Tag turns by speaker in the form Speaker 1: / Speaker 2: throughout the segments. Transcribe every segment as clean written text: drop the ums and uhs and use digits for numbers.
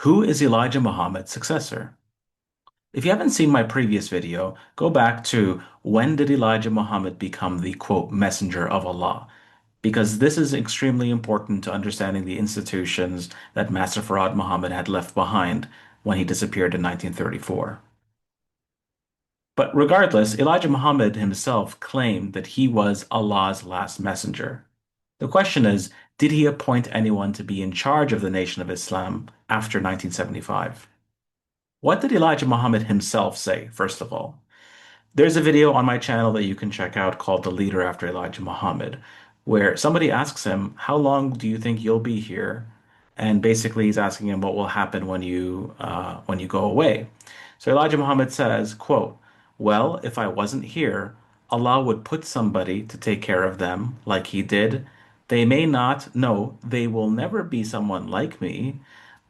Speaker 1: Who is Elijah Muhammad's successor? If you haven't seen my previous video, go back to when did Elijah Muhammad become the quote messenger of Allah? Because this is extremely important to understanding the institutions that Master Farad Muhammad had left behind when he disappeared in 1934. But regardless, Elijah Muhammad himself claimed that he was Allah's last messenger. The question is, did he appoint anyone to be in charge of the Nation of Islam after 1975? What did Elijah Muhammad himself say, first of all? There's a video on my channel that you can check out called The Leader After Elijah Muhammad, where somebody asks him, how long do you think you'll be here? And basically he's asking him what will happen when you go away. So Elijah Muhammad says, quote, well, if I wasn't here, Allah would put somebody to take care of them like he did. They may not know, they will never be someone like me,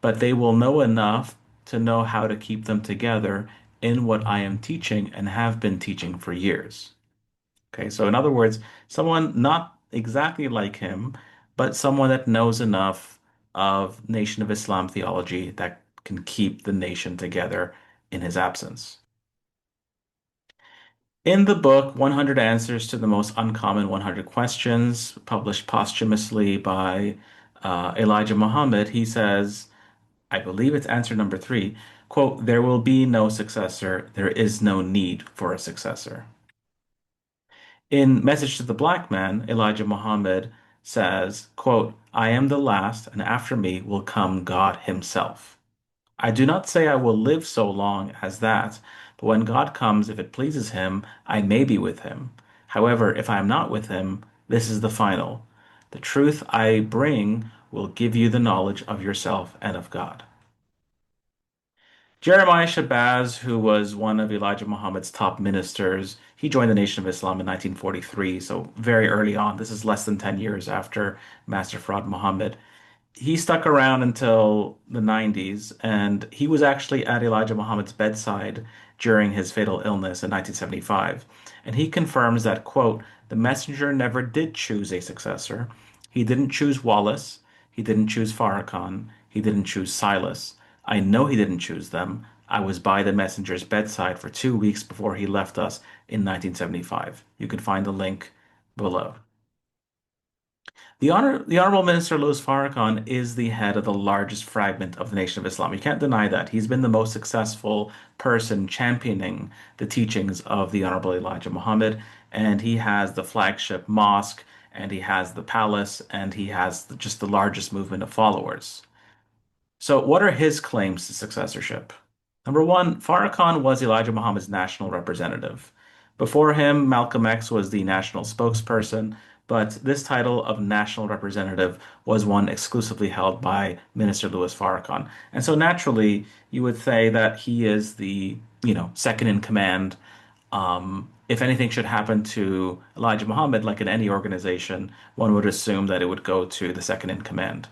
Speaker 1: but they will know enough to know how to keep them together in what I am teaching and have been teaching for years. Okay, so in other words, someone not exactly like him, but someone that knows enough of Nation of Islam theology that can keep the nation together in his absence. In the book, 100 Answers to the Most Uncommon 100 Questions, published posthumously by Elijah Muhammad, he says, I believe it's answer number three, quote, there will be no successor. There is no need for a successor. In Message to the Black Man, Elijah Muhammad says, quote, I am the last, and after me will come God himself. I do not say I will live so long as that, but when God comes, if it pleases him, I may be with him. However, if I am not with him, this is the final. The truth I bring will give you the knowledge of yourself and of God. Jeremiah Shabazz, who was one of Elijah Muhammad's top ministers, he joined the Nation of Islam in 1943, so very early on. This is less than 10 years after Master Farad Muhammad. He stuck around until the 90s, and he was actually at Elijah Muhammad's bedside during his fatal illness in 1975. And he confirms that, quote, the messenger never did choose a successor. He didn't choose Wallace. He didn't choose Farrakhan. He didn't choose Silas. I know he didn't choose them. I was by the messenger's bedside for 2 weeks before he left us in 1975. You can find the link below. The Honorable Minister Louis Farrakhan is the head of the largest fragment of the Nation of Islam. You can't deny that. He's been the most successful person championing the teachings of the Honorable Elijah Muhammad, and he has the flagship mosque, and he has the palace, and he has just the largest movement of followers. So, what are his claims to successorship? Number one, Farrakhan was Elijah Muhammad's national representative. Before him, Malcolm X was the national spokesperson, but this title of national representative was one exclusively held by Minister Louis Farrakhan. And so naturally, you would say that he is the, second in command. If anything should happen to Elijah Muhammad, like in any organization, one would assume that it would go to the second in command.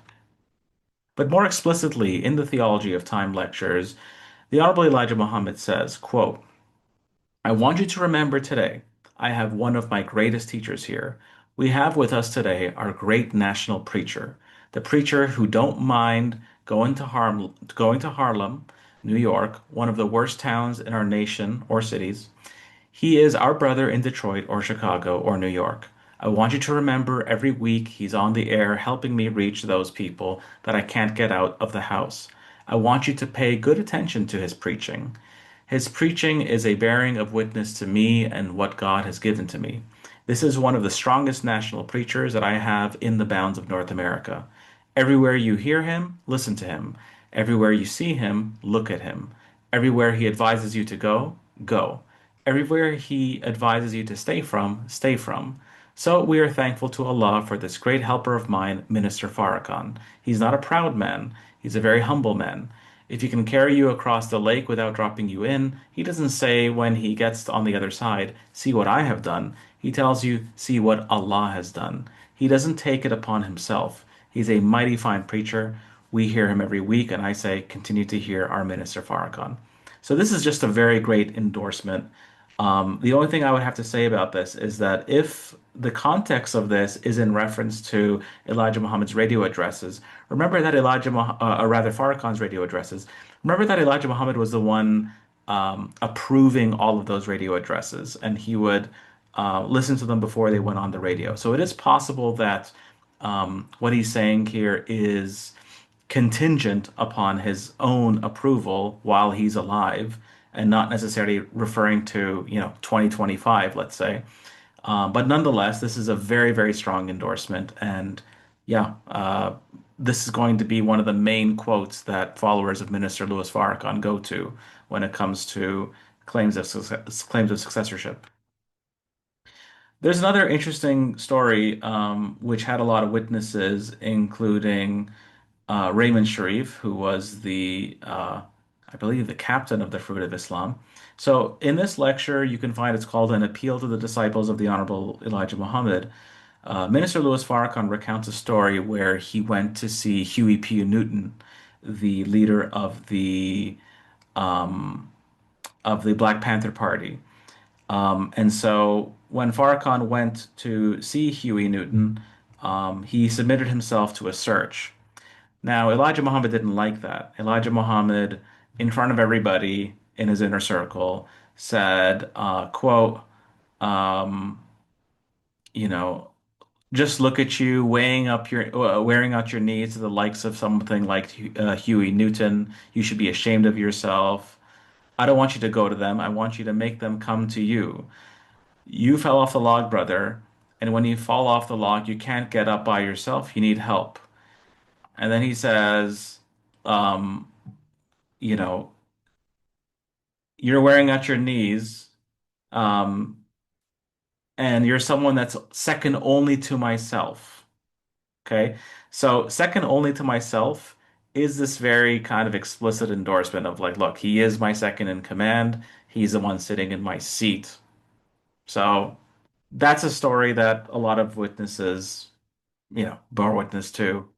Speaker 1: But more explicitly, in the Theology of Time lectures, the Honorable Elijah Muhammad says, quote, I want you to remember today, I have one of my greatest teachers here. We have with us today our great national preacher, the preacher who don't mind going to Harlem, New York, one of the worst towns in our nation or cities. He is our brother in Detroit or Chicago or New York. I want you to remember every week he's on the air helping me reach those people that I can't get out of the house. I want you to pay good attention to his preaching. His preaching is a bearing of witness to me and what God has given to me. This is one of the strongest national preachers that I have in the bounds of North America. Everywhere you hear him, listen to him. Everywhere you see him, look at him. Everywhere he advises you to go, go. Everywhere he advises you to stay from, stay from. So we are thankful to Allah for this great helper of mine, Minister Farrakhan. He's not a proud man. He's a very humble man. If he can carry you across the lake without dropping you in, he doesn't say when he gets on the other side, see what I have done. He tells you, see what Allah has done. He doesn't take it upon himself. He's a mighty fine preacher. We hear him every week, and I say, continue to hear our Minister Farrakhan. So this is just a very great endorsement. The only thing I would have to say about this is that if the context of this is in reference to Elijah Muhammad's radio addresses. Remember that or rather Farrakhan's radio addresses. Remember that Elijah Muhammad was the one approving all of those radio addresses, and he would listen to them before they went on the radio. So it is possible that what he's saying here is contingent upon his own approval while he's alive, and not necessarily referring to, 2025, let's say. But nonetheless, this is a very, very strong endorsement. And yeah, this is going to be one of the main quotes that followers of Minister Louis Farrakhan go to when it comes to claims of successorship. There's another interesting story, which had a lot of witnesses, including Raymond Sharif, who was I believe, the captain of the Fruit of Islam. So in this lecture, you can find it's called An Appeal to the Disciples of the Honorable Elijah Muhammad. Minister Louis Farrakhan recounts a story where he went to see Huey P. Newton, the leader of the Black Panther Party. And so when Farrakhan went to see Huey Newton, he submitted himself to a search. Now, Elijah Muhammad didn't like that. Elijah Muhammad, in front of everybody in his inner circle, said, quote, um, you know, just look at you wearing out your needs to the likes of something like Huey Newton. You should be ashamed of yourself. I don't want you to go to them. I want you to make them come to you. You fell off the log, brother. And when you fall off the log, you can't get up by yourself. You need help. And then he says, um, you know, you're wearing out your knees, um, and you're someone that's second only to myself. Okay. So, second only to myself is this very kind of explicit endorsement of like, look, he is my second in command. He's the one sitting in my seat. So, that's a story that a lot of witnesses, bore witness to.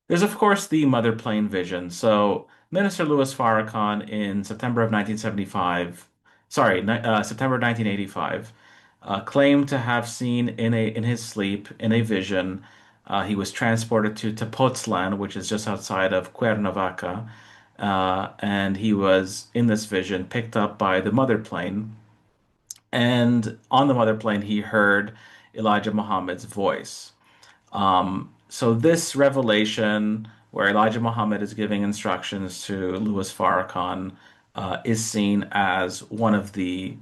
Speaker 1: There's, of course, the mother plane vision. So, Minister Louis Farrakhan in September of 1975, sorry, September 1985, claimed to have seen in his sleep, in a vision, he was transported to Tepoztlan, which is just outside of Cuernavaca, and he was, in this vision, picked up by the mother plane. And on the mother plane, he heard Elijah Muhammad's voice. So this revelation, where Elijah Muhammad is giving instructions to Louis Farrakhan, is seen as one of the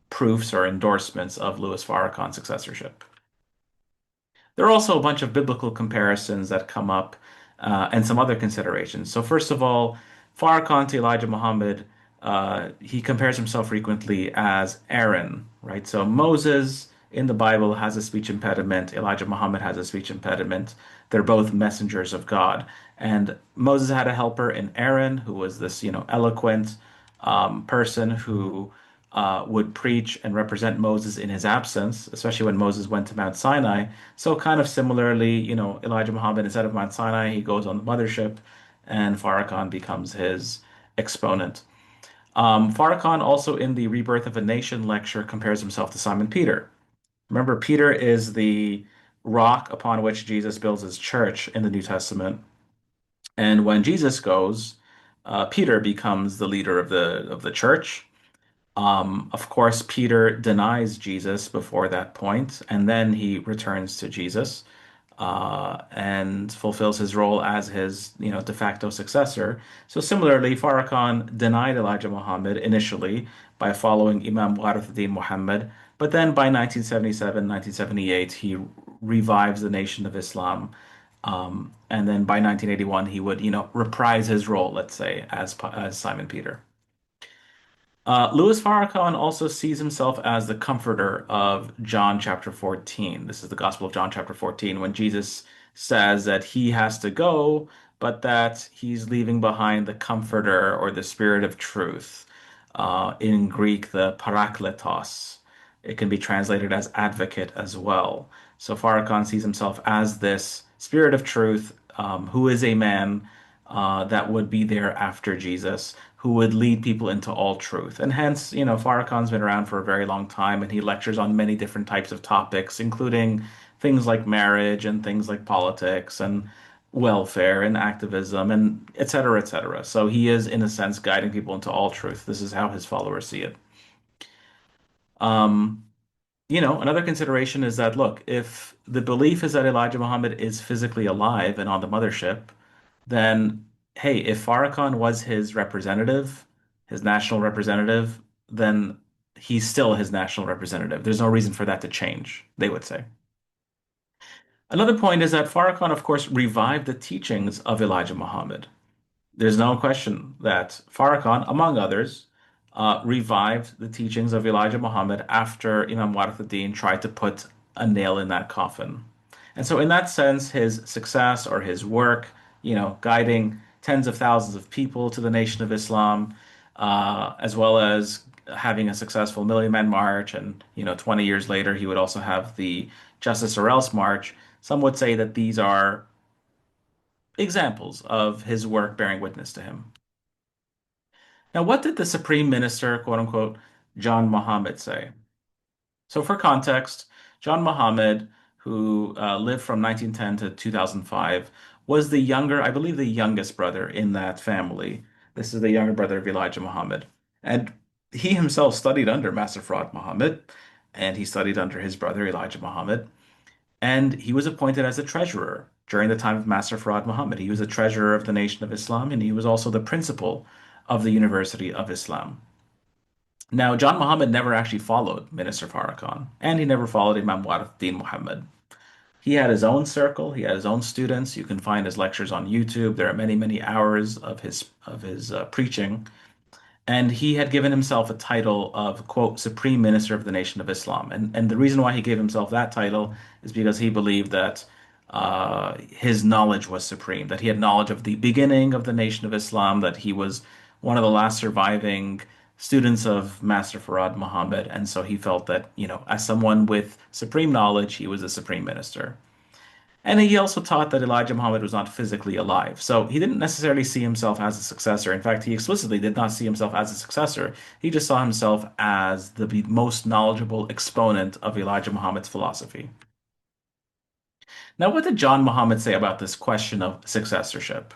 Speaker 1: proofs or endorsements of Louis Farrakhan's successorship. There are also a bunch of biblical comparisons that come up, and some other considerations. So first of all, Farrakhan to Elijah Muhammad, he compares himself frequently as Aaron, right? So Moses in the Bible has a speech impediment. Elijah Muhammad has a speech impediment. They're both messengers of God. And Moses had a helper in Aaron, who was this, eloquent person who would preach and represent Moses in his absence, especially when Moses went to Mount Sinai. So, kind of similarly, Elijah Muhammad, instead of Mount Sinai, he goes on the mothership, and Farrakhan becomes his exponent. Farrakhan also, in the Rebirth of a Nation lecture, compares himself to Simon Peter. Remember, Peter is the rock upon which Jesus builds his church in the New Testament. And when Jesus goes, Peter becomes the leader of the church. Of course, Peter denies Jesus before that point, and then he returns to Jesus and fulfills his role as his, de facto successor. So similarly, Farrakhan denied Elijah Muhammad initially by following Imam Warithuddin Muhammad, but then by 1977, 1978, he revives the Nation of Islam. And then by 1981, he would, reprise his role, let's say, as Simon Peter. Louis Farrakhan also sees himself as the comforter of John chapter 14. This is the Gospel of John chapter 14, when Jesus says that he has to go, but that he's leaving behind the comforter or the spirit of truth. In Greek, the parakletos. It can be translated as advocate as well. So Farrakhan sees himself as this spirit of truth, who is a man that would be there after Jesus, who would lead people into all truth. And hence, Farrakhan's been around for a very long time, and he lectures on many different types of topics, including things like marriage and things like politics and welfare and activism and et cetera, et cetera. So he is, in a sense, guiding people into all truth. This is how his followers see it. Um, another consideration is that, look, if the belief is that Elijah Muhammad is physically alive and on the mothership, then hey, if Farrakhan was his representative, his national representative, then he's still his national representative. There's no reason for that to change, they would say. Another point is that Farrakhan, of course, revived the teachings of Elijah Muhammad. There's no question that Farrakhan, among others, revived the teachings of Elijah Muhammad after Imam Warithuddin tried to put a nail in that coffin. And so, in that sense, his success or his work, guiding tens of thousands of people to the Nation of Islam, as well as having a successful Million Man March, and 20 years later, he would also have the Justice or Else March. Some would say that these are examples of his work bearing witness to him. Now, what did the Supreme Minister, quote unquote, John Muhammad say? So, for context, John Muhammad, who lived from 1910 to 2005, was the younger, I believe, the youngest brother in that family. This is the younger brother of Elijah Muhammad. And he himself studied under Master Fard Muhammad, and he studied under his brother Elijah Muhammad. And he was appointed as a treasurer during the time of Master Fard Muhammad. He was a treasurer of the Nation of Islam, and he was also the principal of the University of Islam. Now, John Muhammad never actually followed Minister Farrakhan, and he never followed Imam Warithuddin Muhammad. He had his own circle, he had his own students. You can find his lectures on YouTube. There are many, many hours of his preaching. And he had given himself a title of, quote, Supreme Minister of the Nation of Islam. And the reason why he gave himself that title is because he believed that his knowledge was supreme, that he had knowledge of the beginning of the Nation of Islam, that he was one of the last surviving students of Master Farad Muhammad. And so he felt that, as someone with supreme knowledge, he was a supreme minister. And he also taught that Elijah Muhammad was not physically alive. So he didn't necessarily see himself as a successor. In fact, he explicitly did not see himself as a successor. He just saw himself as the most knowledgeable exponent of Elijah Muhammad's philosophy. Now, what did John Muhammad say about this question of successorship?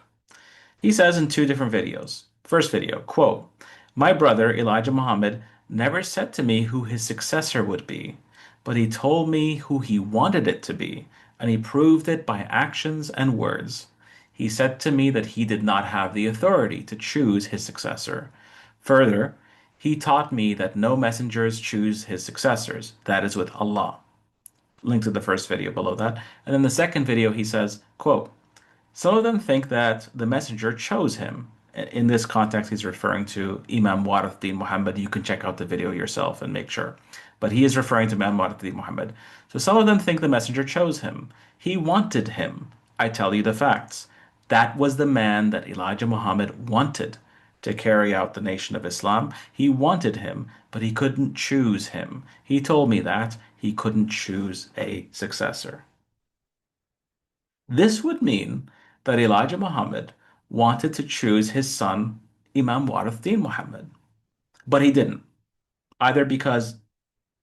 Speaker 1: He says in two different videos. First video, quote, My brother Elijah Muhammad never said to me who his successor would be, but he told me who he wanted it to be, and he proved it by actions and words. He said to me that he did not have the authority to choose his successor. Further, he taught me that no messengers choose his successors. That is with Allah. Link to the first video below that. And then the second video, he says, quote, some of them think that the messenger chose him. In this context, he's referring to Imam Warithuddin Muhammad. You can check out the video yourself and make sure. But he is referring to Imam Warithuddin Muhammad. So some of them think the messenger chose him. He wanted him. I tell you the facts. That was the man that Elijah Muhammad wanted to carry out the Nation of Islam. He wanted him, but he couldn't choose him. He told me that he couldn't choose a successor. This would mean that Elijah Muhammad wanted to choose his son, Imam Warithuddin Muhammad, but he didn't. Either because,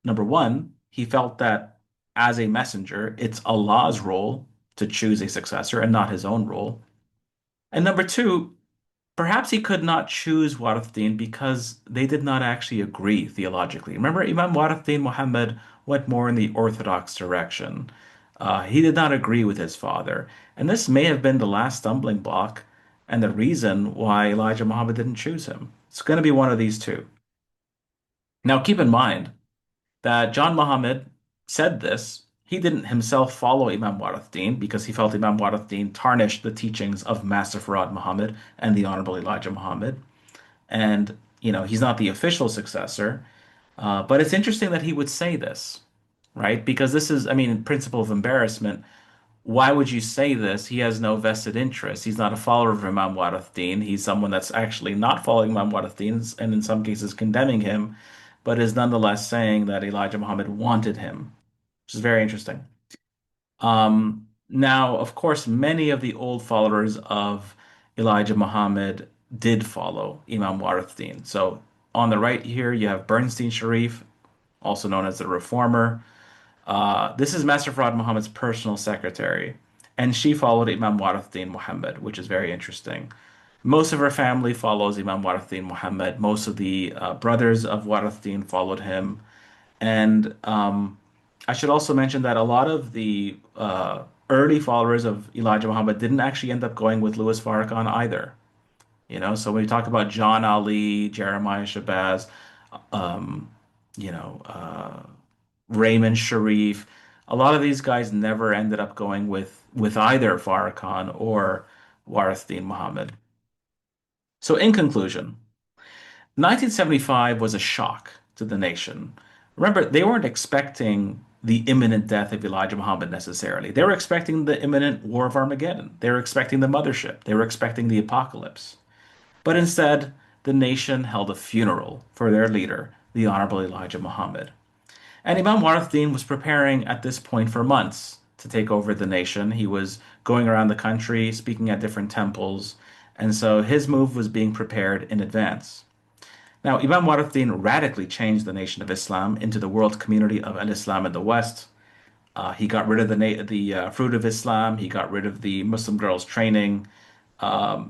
Speaker 1: number one, he felt that as a messenger, it's Allah's role to choose a successor and not his own role. And number two, perhaps he could not choose Warithuddin because they did not actually agree theologically. Remember, Imam Warithuddin Muhammad went more in the orthodox direction. He did not agree with his father. And this may have been the last stumbling block and the reason why Elijah Muhammad didn't choose him. It's going to be one of these two. Now, keep in mind that John Muhammad said this. He didn't himself follow Imam Warithuddin because he felt Imam Warithuddin tarnished the teachings of Master Farad Muhammad and the Honorable Elijah Muhammad. And, he's not the official successor. But it's interesting that he would say this, right? Because this is, I mean, principle of embarrassment. Why would you say this? He has no vested interest. He's not a follower of Imam Warithuddin. He's someone that's actually not following Imam Warithuddin and in some cases condemning him, but is nonetheless saying that Elijah Muhammad wanted him, which is very interesting. Now, of course, many of the old followers of Elijah Muhammad did follow Imam Warathdin. So on the right here, you have Bernstein Sharif, also known as the Reformer. This is Master Farad Muhammad's personal secretary, and she followed Imam Warathdin Muhammad, which is very interesting. Most of her family follows Imam Warathdin Muhammad. Most of the brothers of Warathdin followed him. And I should also mention that a lot of the early followers of Elijah Muhammad didn't actually end up going with Louis Farrakhan either. So when we talk about John Ali, Jeremiah Shabazz, um, Raymond Sharif, a lot of these guys never ended up going with either Farrakhan or Warathdin Muhammad. So in conclusion, 1975 was a shock to the nation. Remember, they weren't expecting the imminent death of Elijah Muhammad necessarily. They were expecting the imminent war of Armageddon. They were expecting the mothership. They were expecting the apocalypse. But instead, the nation held a funeral for their leader, the Honorable Elijah Muhammad. And Imam Warathdin was preparing at this point for months to take over the nation. He was going around the country, speaking at different temples, and so his move was being prepared in advance. Now, Imam Warathdin radically changed the nation of Islam into the world community of al-Islam in the West. He got rid of the fruit of Islam. He got rid of the Muslim girls training.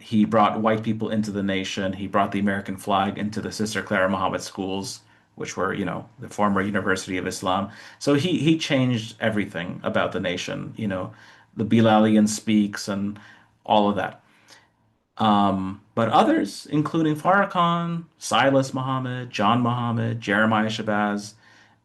Speaker 1: He brought white people into the nation. He brought the American flag into the Sister Clara Muhammad schools, which were, the former University of Islam. So he changed everything about the nation, the Bilalian speaks and all of that. But others, including Farrakhan, Silas Muhammad, John Muhammad, Jeremiah Shabazz,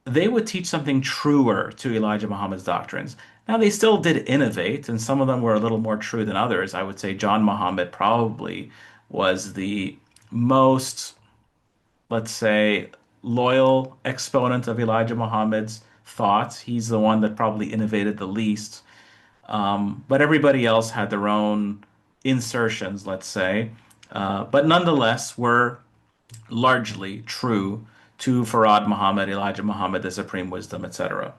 Speaker 1: they would teach something truer to Elijah Muhammad's doctrines. Now, they still did innovate, and some of them were a little more true than others. I would say John Muhammad probably was the most, let's say, loyal exponent of Elijah Muhammad's thoughts. He's the one that probably innovated the least. But everybody else had their own insertions, let's say, but nonetheless were largely true to Farad Muhammad, Elijah Muhammad, the Supreme Wisdom, etc.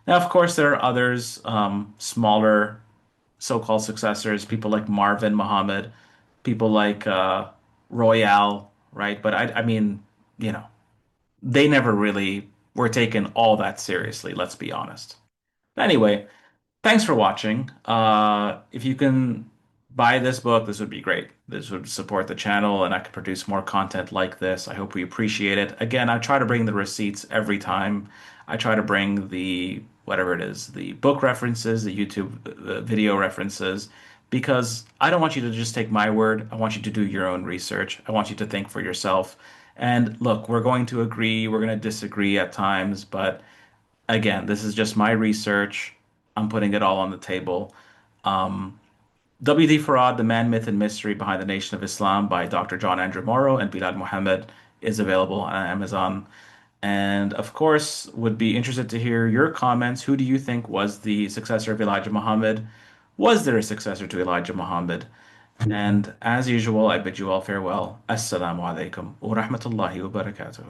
Speaker 1: Now, of course, there are others, smaller so-called successors, people like Marvin Muhammad, people like Royale, right? But I mean, you know, they never really were taken all that seriously, let's be honest. Anyway, thanks for watching. If you can buy this book, this would be great. This would support the channel and I could produce more content like this. I hope we appreciate it. Again, I try to bring the receipts every time. I try to bring the, whatever it is, the book references, the YouTube video references, because I don't want you to just take my word. I want you to do your own research. I want you to think for yourself. And look, we're going to agree, we're going to disagree at times, but again, this is just my research. I'm putting it all on the table. Um, W.D. Farad, The Man, Myth, and Mystery Behind the Nation of Islam by Dr. John Andrew Morrow and Bilal Muhammad is available on Amazon. And of course, would be interested to hear your comments. Who do you think was the successor of Elijah Muhammad? Was there a successor to Elijah Muhammad? And as usual, I bid you all farewell. Assalamu alaikum wa rahmatullahi wa barakatuh.